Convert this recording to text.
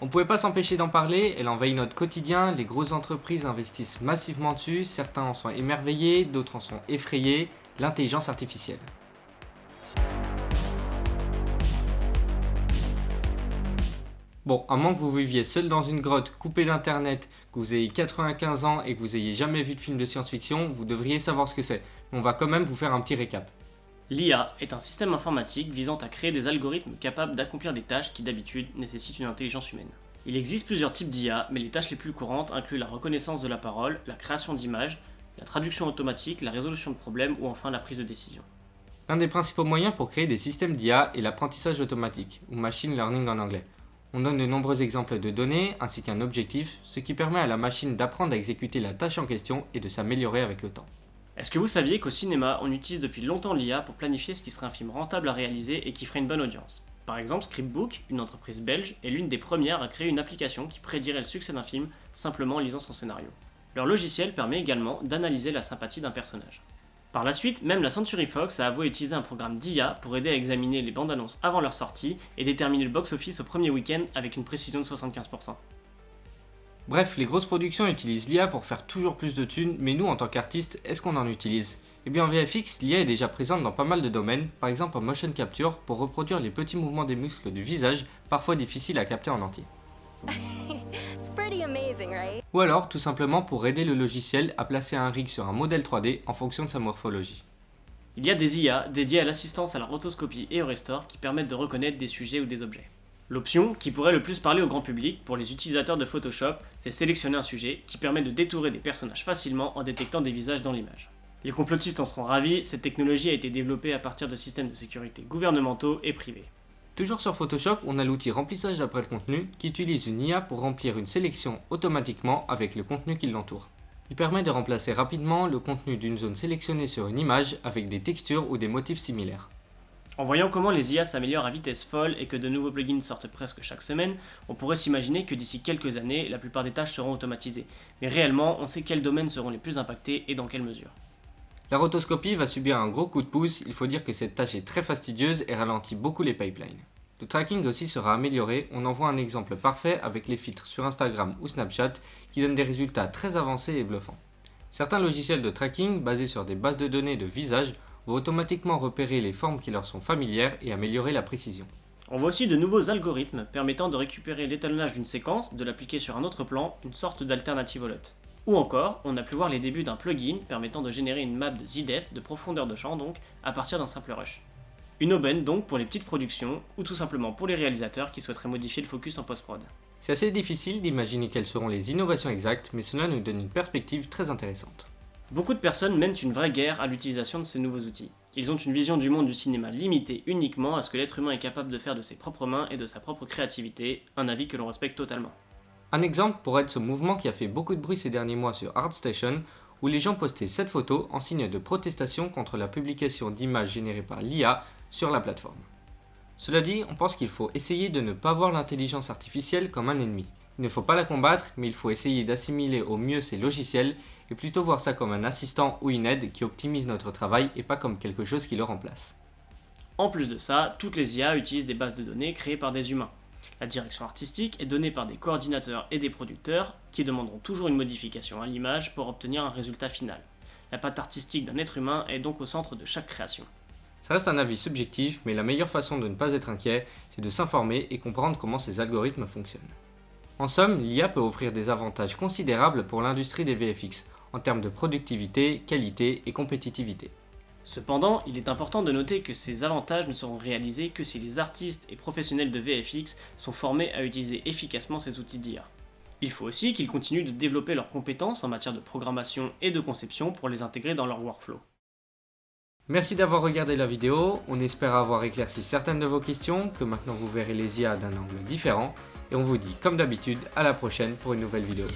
On pouvait pas s'empêcher d'en parler, elle envahit notre quotidien, les grosses entreprises investissent massivement dessus, certains en sont émerveillés, d'autres en sont effrayés, l'intelligence artificielle. Bon, à moins que vous viviez seul dans une grotte, coupé d'internet, que vous ayez 95 ans et que vous ayez jamais vu de film de science-fiction, vous devriez savoir ce que c'est. Mais on va quand même vous faire un petit récap. L'IA est un système informatique visant à créer des algorithmes capables d'accomplir des tâches qui d'habitude nécessitent une intelligence humaine. Il existe plusieurs types d'IA, mais les tâches les plus courantes incluent la reconnaissance de la parole, la création d'images, la traduction automatique, la résolution de problèmes ou enfin la prise de décision. L'un des principaux moyens pour créer des systèmes d'IA est l'apprentissage automatique, ou machine learning en anglais. On donne de nombreux exemples de données ainsi qu'un objectif, ce qui permet à la machine d'apprendre à exécuter la tâche en question et de s'améliorer avec le temps. Est-ce que vous saviez qu'au cinéma, on utilise depuis longtemps l'IA pour planifier ce qui serait un film rentable à réaliser et qui ferait une bonne audience? Par exemple, Scriptbook, une entreprise belge, est l'une des premières à créer une application qui prédirait le succès d'un film simplement en lisant son scénario. Leur logiciel permet également d'analyser la sympathie d'un personnage. Par la suite, même la Century Fox a avoué utiliser un programme d'IA pour aider à examiner les bandes annonces avant leur sortie et déterminer le box-office au premier week-end avec une précision de 75%. Bref, les grosses productions utilisent l'IA pour faire toujours plus de thunes, mais nous en tant qu'artistes, est-ce qu'on en utilise? Eh bien en VFX, l'IA est déjà présente dans pas mal de domaines, par exemple en motion capture pour reproduire les petits mouvements des muscles du visage, parfois difficiles à capter en entier. It's pretty amazing, right? Ou alors tout simplement pour aider le logiciel à placer un rig sur un modèle 3D en fonction de sa morphologie. Il y a des IA dédiées à l'assistance à la rotoscopie et au restore qui permettent de reconnaître des sujets ou des objets. L'option, qui pourrait le plus parler au grand public pour les utilisateurs de Photoshop, c'est sélectionner un sujet qui permet de détourer des personnages facilement en détectant des visages dans l'image. Les complotistes en seront ravis, cette technologie a été développée à partir de systèmes de sécurité gouvernementaux et privés. Toujours sur Photoshop, on a l'outil remplissage après le contenu qui utilise une IA pour remplir une sélection automatiquement avec le contenu qui l'entoure. Il permet de remplacer rapidement le contenu d'une zone sélectionnée sur une image avec des textures ou des motifs similaires. En voyant comment les IA s'améliorent à vitesse folle et que de nouveaux plugins sortent presque chaque semaine, on pourrait s'imaginer que d'ici quelques années, la plupart des tâches seront automatisées. Mais réellement, on sait quels domaines seront les plus impactés et dans quelle mesure. La rotoscopie va subir un gros coup de pouce, il faut dire que cette tâche est très fastidieuse et ralentit beaucoup les pipelines. Le tracking aussi sera amélioré, on en voit un exemple parfait avec les filtres sur Instagram ou Snapchat qui donnent des résultats très avancés et bluffants. Certains logiciels de tracking basés sur des bases de données de visage vont automatiquement repérer les formes qui leur sont familières et améliorer la précision. On voit aussi de nouveaux algorithmes permettant de récupérer l'étalonnage d'une séquence, de l'appliquer sur un autre plan, une sorte d'alternative au LUT. Ou encore, on a pu voir les débuts d'un plugin permettant de générer une map de ZDEF, de profondeur de champ donc, à partir d'un simple rush. Une aubaine donc pour les petites productions, ou tout simplement pour les réalisateurs qui souhaiteraient modifier le focus en post-prod. C'est assez difficile d'imaginer quelles seront les innovations exactes, mais cela nous donne une perspective très intéressante. Beaucoup de personnes mènent une vraie guerre à l'utilisation de ces nouveaux outils. Ils ont une vision du monde du cinéma limitée uniquement à ce que l'être humain est capable de faire de ses propres mains et de sa propre créativité, un avis que l'on respecte totalement. Un exemple pourrait être ce mouvement qui a fait beaucoup de bruit ces derniers mois sur ArtStation, où les gens postaient cette photo en signe de protestation contre la publication d'images générées par l'IA sur la plateforme. Cela dit, on pense qu'il faut essayer de ne pas voir l'intelligence artificielle comme un ennemi. Il ne faut pas la combattre, mais il faut essayer d'assimiler au mieux ces logiciels et plutôt voir ça comme un assistant ou une aide qui optimise notre travail et pas comme quelque chose qui le remplace. En plus de ça, toutes les IA utilisent des bases de données créées par des humains. La direction artistique est donnée par des coordinateurs et des producteurs qui demanderont toujours une modification à l'image pour obtenir un résultat final. La patte artistique d'un être humain est donc au centre de chaque création. Ça reste un avis subjectif, mais la meilleure façon de ne pas être inquiet, c'est de s'informer et comprendre comment ces algorithmes fonctionnent. En somme, l'IA peut offrir des avantages considérables pour l'industrie des VFX, en termes de productivité, qualité et compétitivité. Cependant, il est important de noter que ces avantages ne seront réalisés que si les artistes et professionnels de VFX sont formés à utiliser efficacement ces outils d'IA. Il faut aussi qu'ils continuent de développer leurs compétences en matière de programmation et de conception pour les intégrer dans leur workflow. Merci d'avoir regardé la vidéo, on espère avoir éclairci certaines de vos questions, que maintenant vous verrez les IA d'un angle différent, et on vous dit comme d'habitude à la prochaine pour une nouvelle vidéo.